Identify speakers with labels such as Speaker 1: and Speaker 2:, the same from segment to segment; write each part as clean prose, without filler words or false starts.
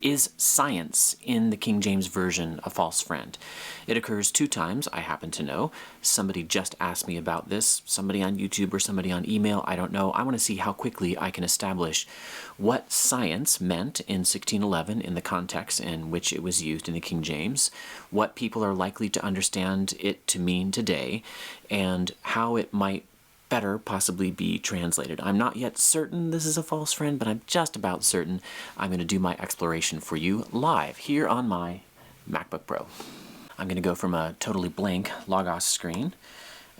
Speaker 1: Is science in the King James Version a false friend? It occurs 2 times, I happen to know. Somebody just asked me about this, somebody on YouTube or somebody on email, I don't know. I want to see how quickly I can establish what science meant in 1611 in the context in which it was used in the King James, what people are likely to understand it to mean today, and how it might better possibly be translated. I'm not yet certain this is a false friend, but I'm just about certain. I'm going to do my exploration for you live here on my MacBook Pro. I'm going to go from a totally blank Logos screen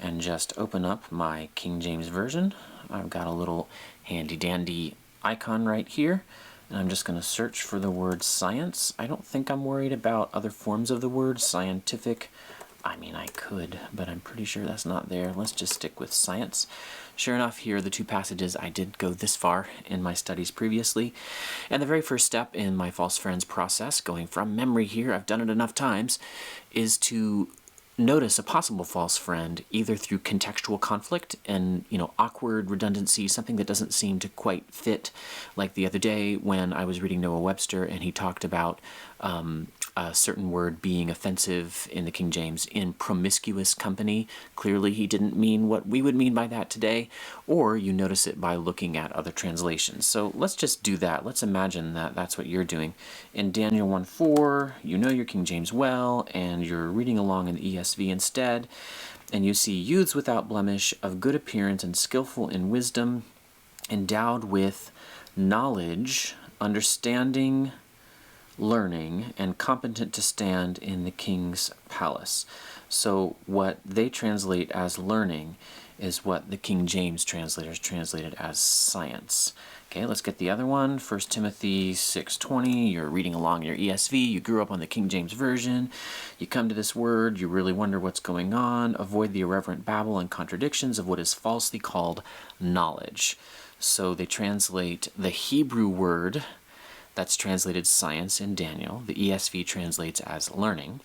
Speaker 1: and just open up my King James Version. I've got a little handy dandy icon right here, and I'm just going to search for the word science. I don't think I'm worried about other forms of the word scientific. I mean, I could, but I'm pretty sure that's not there. Let's just stick with science. Sure enough, here are the 2 passages. I did go this far in my studies previously. And the very first step in my false friends process, going from memory here, I've done it enough times, is to notice a possible false friend either through contextual conflict and, awkward redundancy, something that doesn't seem to quite fit. Like the other day when I was reading Noah Webster and he talked about a certain word being offensive in the King James in promiscuous company. Clearly he didn't mean what we would mean by that today, or you notice it by looking at other translations. So let's just do that. Let's imagine that that's what you're doing. In Daniel 1:4, you know your King James well, and you're reading along in the ESV instead, and you see youths without blemish, of good appearance and skillful in wisdom, endowed with knowledge, understanding, learning, and competent to stand in the king's palace. So what they translate as learning is what the King James translators translated as science. Okay, let's get the other one. 1 Timothy 6:20, you're reading along your ESV, you grew up on the King James Version, you come to this word, you really wonder what's going on, avoid the irreverent babble and contradictions of what is falsely called knowledge. So they translate the Hebrew word that's translated science in Daniel. The ESV translates as learning.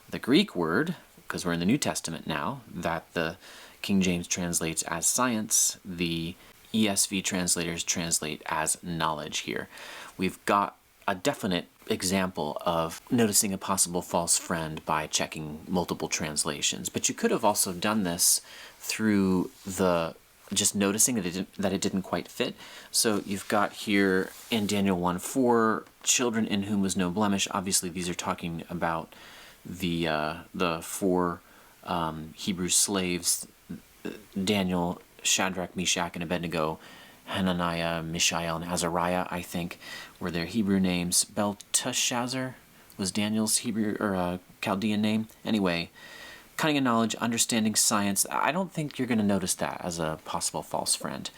Speaker 1: The Greek word, because we're in the New Testament now, that the King James translates as science, the ESV translators translate as knowledge here. We've got a definite example of noticing a possible false friend by checking multiple translations. But you could have also done this through just noticing that it didn't quite fit. So you've got here in Daniel 1:4, children in whom was no blemish. Obviously, these are talking about the 4 Hebrew slaves, Daniel, Shadrach, Meshach, and Abednego, Hananiah, Mishael, and Azariah, I think, were their Hebrew names. Belteshazzar was Daniel's Hebrew or Chaldean name. Anyway, cunning and knowledge, understanding science. I don't think you're going to notice that as a possible false friend.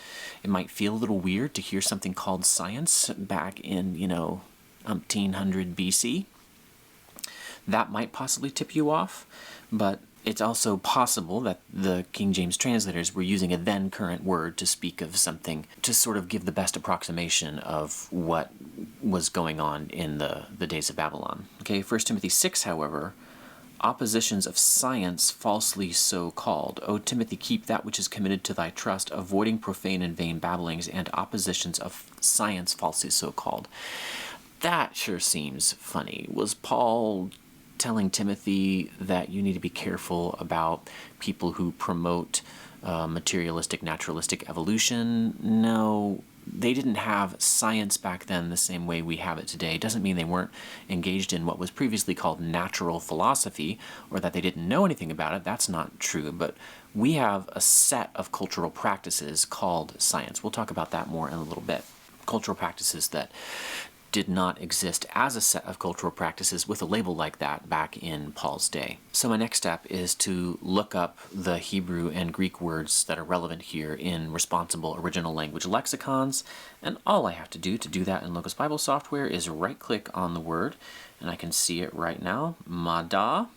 Speaker 1: It might feel a little weird to hear something called science back in, 1800 BC. That might possibly tip you off, but it's also possible that the King James translators were using a then current word to speak of something to sort of give the best approximation of what was going on in the days of Babylon. Okay, 1 Timothy 6, however, oppositions of science falsely so called. O Timothy, keep that which is committed to thy trust, avoiding profane and vain babblings and oppositions of science falsely so called. That sure seems funny. Was Paul telling Timothy that you need to be careful about people who promote materialistic, naturalistic evolution? No, they didn't have science back then the same way we have it today. It doesn't mean they weren't engaged in what was previously called natural philosophy or that they didn't know anything about it. That's not true. But we have a set of cultural practices called science. We'll talk about that more in a little bit. Cultural practices that did not exist as a set of cultural practices with a label like that back in Paul's day. So my next step is to look up the Hebrew and Greek words that are relevant here in responsible original language lexicons, and all I have to do that in Logos Bible software is right-click on the word, and I can see it right now. Mada,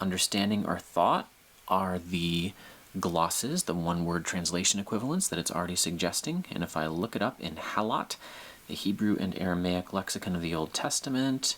Speaker 1: understanding or thought, are the glosses, the one-word translation equivalents that it's already suggesting, and if I look it up in Halot, the Hebrew and Aramaic lexicon of the Old Testament,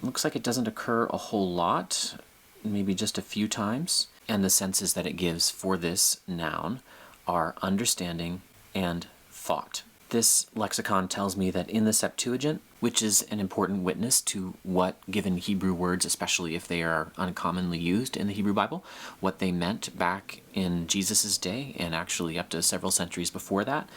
Speaker 1: looks like it doesn't occur a whole lot, maybe just a few times, and the senses that it gives for this noun are understanding and thought. This lexicon tells me that in the Septuagint, which is an important witness to what given Hebrew words, especially if they are uncommonly used in the Hebrew Bible, what they meant back in Jesus' day and actually up to several centuries before that,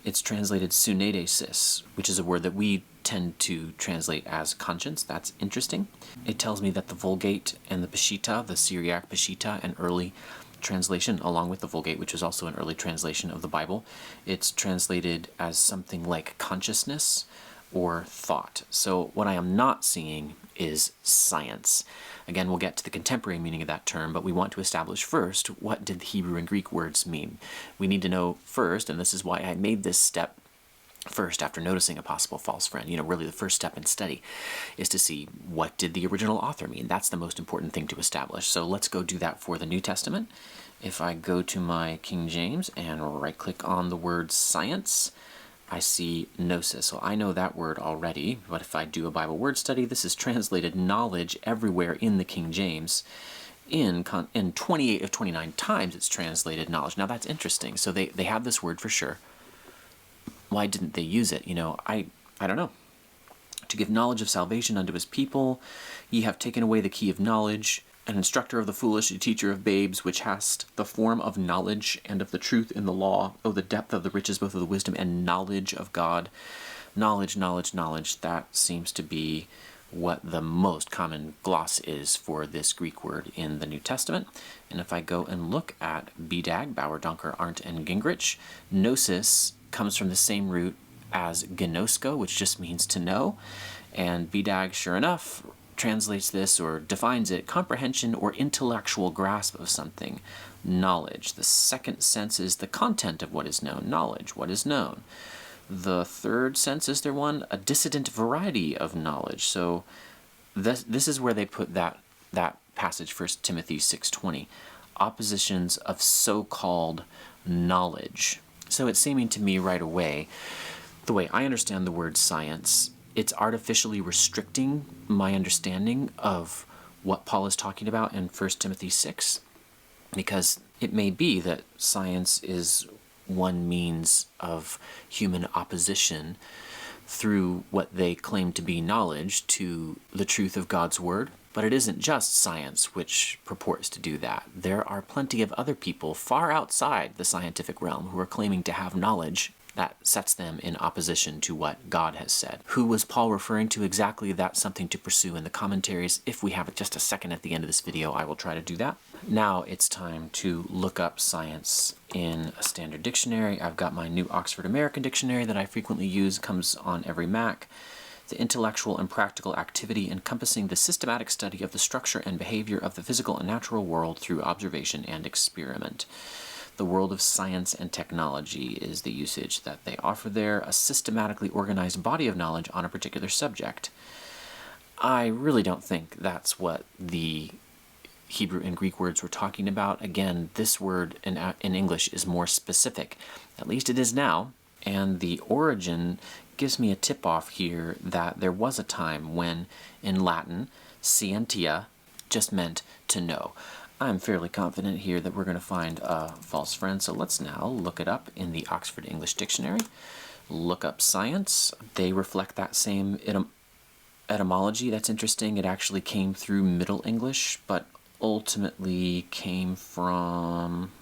Speaker 1: it's translated sunedesis, which is a word that we tend to translate as conscience. That's interesting. It tells me that the Vulgate and the Peshitta, the Syriac Peshitta, an early translation, along with the Vulgate, which is also an early translation of the Bible, it's translated as something like consciousness or thought. So what I am not seeing is science. Again, we'll get to the contemporary meaning of that term, but we want to establish first, what did the Hebrew and Greek words mean? We need to know first, and this is why I made this step first after noticing a possible false friend. Really the first step in study is to see, what did the original author mean? That's the most important thing to establish. So let's go do that for the New Testament. If I go to my King James and right-click on the word science, I see gnosis. So I know that word already, but if I do a Bible word study, this is translated knowledge everywhere in the King James. In 28 of 29 times it's translated knowledge. Now that's interesting. So they have this word for sure. Why didn't they use it? I don't know. To give knowledge of salvation unto his people, ye have taken away the key of knowledge, an instructor of the foolish, a teacher of babes, which hast the form of knowledge and of the truth in the law. Oh, the depth of the riches, both of the wisdom and knowledge of God. Knowledge, knowledge, knowledge. That seems to be what the most common gloss is for this Greek word in the New Testament. And if I go and look at BDAG, Bauer, Donker, Arndt, and Gingrich, gnosis comes from the same root as gnosko, which just means to know. And BDAG, sure enough, translates this or defines it, comprehension or intellectual grasp of something, knowledge. The second sense is the content of what is known, knowledge, what is known. The third sense is a dissident variety of knowledge. So this is where they put that passage, 1 Timothy 6:20, oppositions of so-called knowledge. So it's seeming to me right away, the way I understand the word science, it's artificially restricting my understanding of what Paul is talking about in 1 Timothy 6, because it may be that science is one means of human opposition through what they claim to be knowledge to the truth of God's word. But it isn't just science which purports to do that. There are plenty of other people far outside the scientific realm who are claiming to have knowledge that sets them in opposition to what God has said. Who was Paul referring to exactly? That's something to pursue in the commentaries. If we have just a second at the end of this video, I will try to do that. Now it's time to look up science in a standard dictionary. I've got my new Oxford American Dictionary that I frequently use, comes on every Mac. The intellectual and practical activity encompassing the systematic study of the structure and behavior of the physical and natural world through observation and experiment. The world of science and technology is the usage that they offer there, a systematically organized body of knowledge on a particular subject. I really don't think that's what the Hebrew and Greek words were talking about. Again, this word in English is more specific. At least it is now. And the origin gives me a tip-off here that there was a time when, in Latin, scientia just meant to know. I'm fairly confident here that we're going to find a false friend, so let's now look it up in the Oxford English Dictionary. Look up science. They reflect that same etymology. That's interesting. It actually came through Middle English, but ultimately came from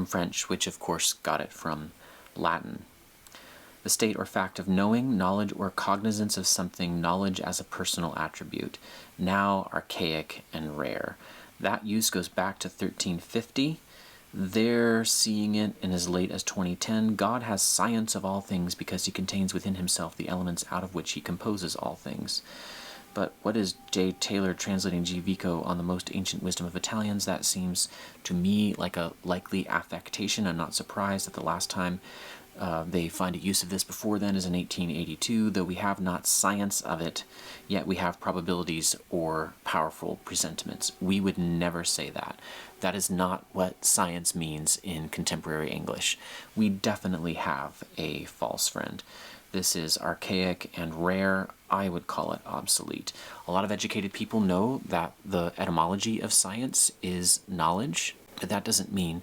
Speaker 1: French, which of course got it from Latin. The state or fact of knowing, knowledge, or cognizance of something, knowledge as a personal attribute, now archaic and rare. That use goes back to 1350. They're seeing it in as late as 2010. God has science of all things because he contains within himself the elements out of which he composes all things. But what is J. Taylor translating G. Vico on the most ancient wisdom of Italians? That seems to me like a likely affectation. I'm not surprised that the last time they find a use of this before then is in 1882, though we have not science of it, yet we have probabilities or powerful presentiments. We would never say that. That is not what science means in contemporary English. We definitely have a false friend. This is archaic and rare. I would call it obsolete. A lot of educated people know that the etymology of science is knowledge, but that doesn't mean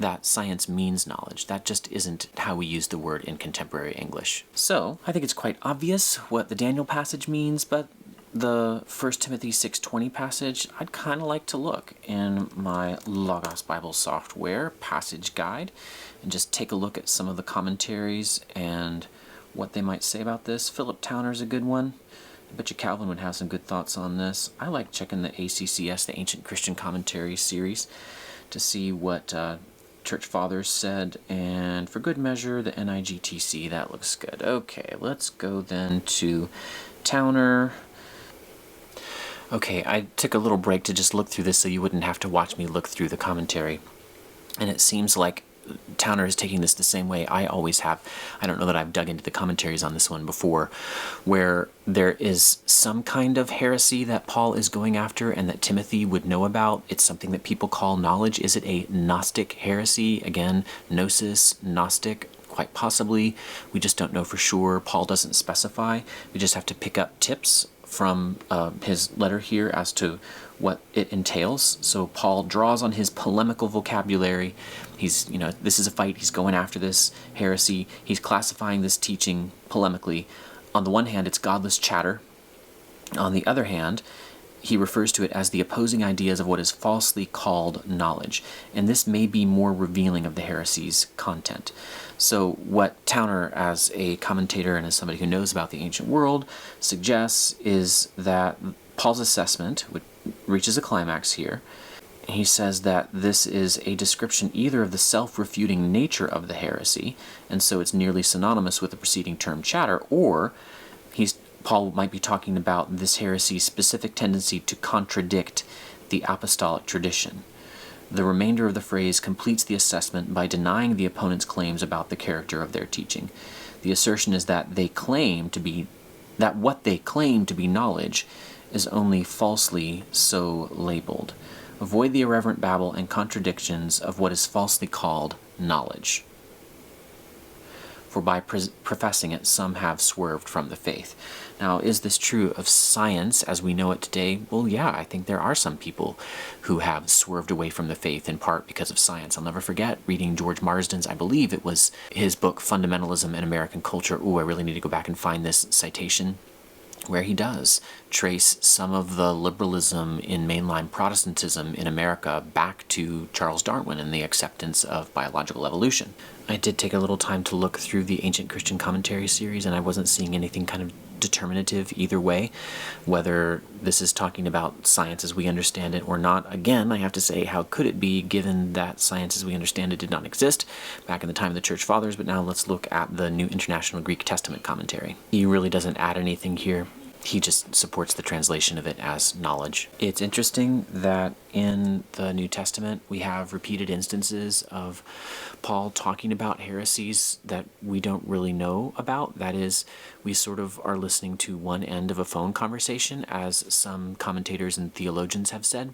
Speaker 1: that science means knowledge. That just isn't how we use the word in contemporary English. So, I think it's quite obvious what the Daniel passage means, but the 1 Timothy 6:20 passage, I'd kind of like to look in my Logos Bible software passage guide and just take a look at some of the commentaries and what they might say about this. Philip Towner's a good one. I bet you Calvin would have some good thoughts on this. I like checking the ACCS, the Ancient Christian Commentary series, to see what Church Fathers said, and for good measure, the NIGTC, that looks good. Okay, let's go then to Towner. Okay, I took a little break to just look through this so you wouldn't have to watch me look through the commentary. And it seems like Towner is taking this the same way I always have. I don't know that I've dug into the commentaries on this one before, where there is some kind of heresy that Paul is going after and that Timothy would know about. It's something that people call knowledge. Is it a Gnostic heresy? Again, Gnosis, Gnostic, quite possibly. We just don't know for sure. Paul doesn't specify. We just have to pick up tips from his letter here as to what it entails. So Paul draws on his polemical vocabulary. He's, this is a fight. He's going after this heresy. He's classifying this teaching polemically. On the one hand, it's godless chatter. On the other hand, he refers to it as the opposing ideas of what is falsely called knowledge. And this may be more revealing of the heresy's content. So what Towner, as a commentator and as somebody who knows about the ancient world, suggests is that Paul's assessment, which reaches a climax here, he says that this is a description either of the self-refuting nature of the heresy, and so it's nearly synonymous with the preceding term chatter, or Paul might be talking about this heresy's specific tendency to contradict the apostolic tradition. The remainder of the phrase completes the assessment by denying the opponent's claims about the character of their teaching. The assertion is that what they claim to be knowledge is only falsely so labeled. Avoid the irreverent babble and contradictions of what is falsely called knowledge. For by professing it, some have swerved from the faith. Now, is this true of science as we know it today? Well, yeah, I think there are some people who have swerved away from the faith in part because of science. I'll never forget reading George Marsden's, I believe it was his book, Fundamentalism in American Culture. Ooh, I really need to go back and find this citation, where he does trace some of the liberalism in mainline Protestantism in America back to Charles Darwin and the acceptance of biological evolution. I did take a little time to look through the Ancient Christian Commentary series, and I wasn't seeing anything kind of determinative either way, whether this is talking about science as we understand it or not. Again, I have to say, how could it be, given that science as we understand it did not exist back in the time of the Church Fathers? But now let's look at the New International Greek Testament commentary. He really doesn't add anything here. He just supports the translation of it as knowledge. It's interesting that in the New Testament we have repeated instances of Paul talking about heresies that we don't really know about. That is, we sort of are listening to one end of a phone conversation, as some commentators and theologians have said.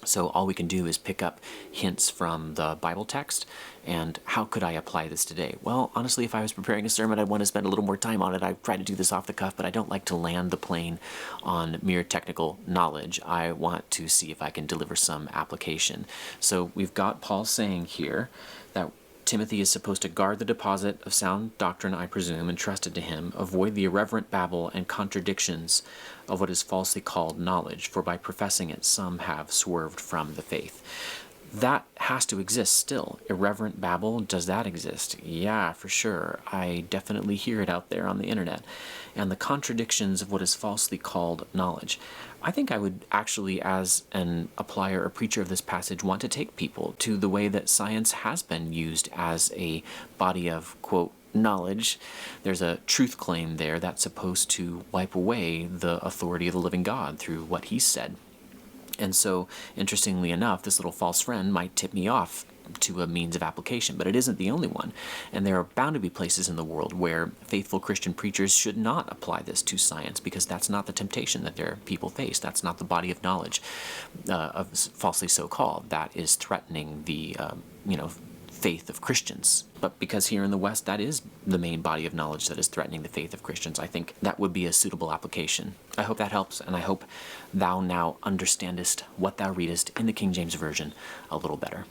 Speaker 1: So all we can do is pick up hints from the Bible text, and how could I apply this today? Well, honestly, if I was preparing a sermon, I'd want to spend a little more time on it. I try to do this off the cuff, but I don't like to land the plane on mere technical knowledge. I want to see if I can deliver some application. So we've got Paul saying here that Timothy is supposed to guard the deposit of sound doctrine, I presume, entrusted to him, avoid the irreverent babble and contradictions of what is falsely called knowledge, for by professing it some have swerved from the faith. That has to exist still. Irreverent babble, does that exist? Yeah, for sure. I definitely hear it out there on the internet. And the contradictions of what is falsely called knowledge. I think I would actually, as an applier or preacher of this passage, want to take people to the way that science has been used as a body of, quote, knowledge. There's a truth claim there that's supposed to wipe away the authority of the living God through what he said. And so, interestingly enough, this little false friend might tip me off to a means of application, but it isn't the only one. And there are bound to be places in the world where faithful Christian preachers should not apply this to science, because that's not the temptation that their people face. That's not the body of knowledge of falsely so-called. That is threatening the faith of Christians. But because here in the West that is the main body of knowledge that is threatening the faith of Christians, I think that would be a suitable application. I hope that helps, and I hope thou now understandest what thou readest in the King James Version a little better.